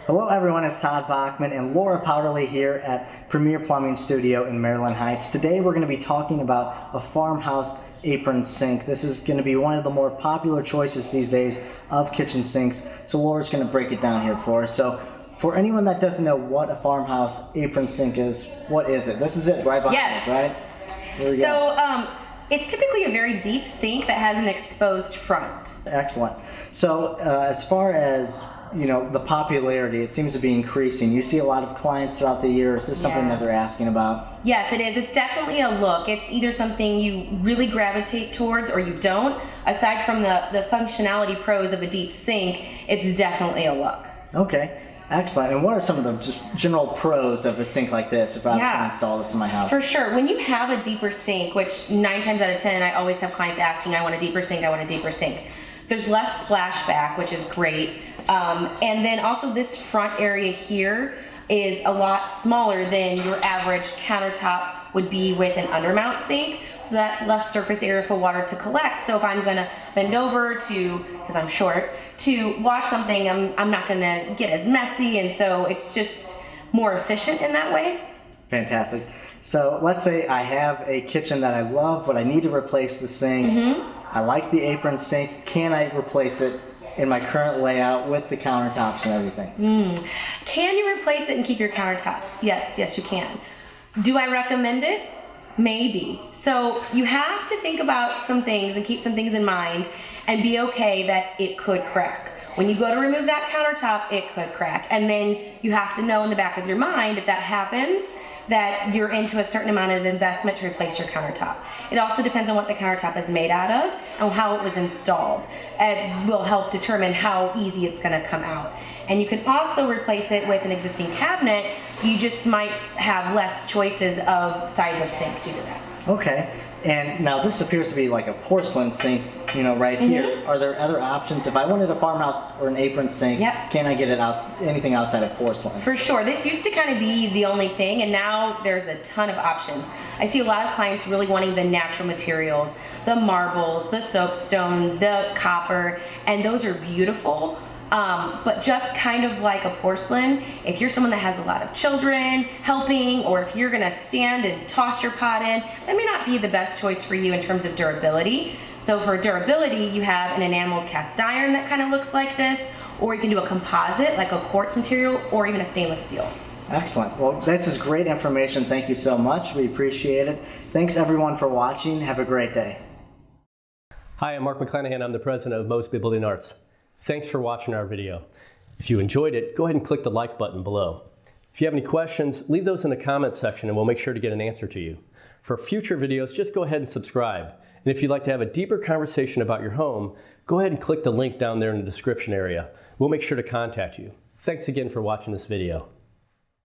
Hello everyone, it's Todd Bachman and Laura Powderly here at Premier Plumbing Studio in Maryland Heights. Today we're going to be talking about a farmhouse apron sink. This is going to be one of the more popular choices these days of kitchen sinks. So Laura's going to break it down here for us. So for anyone that doesn't know what a farmhouse apron sink is, what is it? This is it right behind us, right? Here we go. It's typically a very deep sink that has an exposed front. Excellent. So as far as the popularity, it seems to be increasing. You see a lot of clients throughout the year. Is this something that they're asking about? Yes, it is. It's definitely a look. It's either something you really gravitate towards or you don't. Aside from the functionality pros of a deep sink, it's definitely a look. Okay. Excellent. And what are some of the just general pros of a sink like this if I was going to install this in my house? For sure. When you have a deeper sink, which 9 times out of 10, I always have clients asking, I want a deeper sink, I want a deeper sink. There's less splashback, which is great. And then also this front area here is a lot smaller than your average countertop would be with an undermount sink. So that's less surface area for water to collect. So if I'm gonna bend over because I'm short, to wash something, I'm not gonna get as messy, and so it's just more efficient in that way. Fantastic. So let's say I have a kitchen that I love, but I need to replace the sink. I like the apron sink. Can I replace it in my current layout with the countertops and everything? Can you replace it and keep your countertops? Yes, you can. Do I recommend it? Maybe. So you have to think about some things and keep some things in mind and be okay that it could crack. When you go to remove that countertop, it could crack. And then you have to know in the back of your mind, if that happens, that you're into a certain amount of investment to replace your countertop. It also depends on what the countertop is made out of and how it was installed. It will help determine how easy it's gonna come out. And you can also replace it with an existing cabinet. You just might have less choices of size of sink due to that. Okay. And now this appears to be like a porcelain sink, right here. Are there other options? If I wanted a farmhouse or an apron sink, can I get it anything outside of porcelain? For sure. This used to kind of be the only thing, and now there's a ton of options. I see a lot of clients really wanting the natural materials, the marbles, the soapstone, the copper, and those are beautiful. But just kind of like a porcelain, if you're someone that has a lot of children helping, or if you're gonna stand and toss your pot in, that may not be the best choice for you in terms of durability. So for durability, you have an enameled cast iron that kind of looks like this, or you can do a composite, like a quartz material, or even a stainless steel. Excellent. Well, this is great information. Thank you so much. We appreciate it. Thanks everyone for watching. Have a great day. Hi, I'm Mark McClanahan. I'm the president of Mosby Building Arts. Thanks for watching our video. If you enjoyed it, go ahead and click the like button below. If you have any questions, leave those in the comments section and we'll make sure to get an answer to you. For future videos, just go ahead and subscribe. And if you'd like to have a deeper conversation about your home, go ahead and click the link down there in the description area. We'll make sure to contact you. Thanks again for watching this video.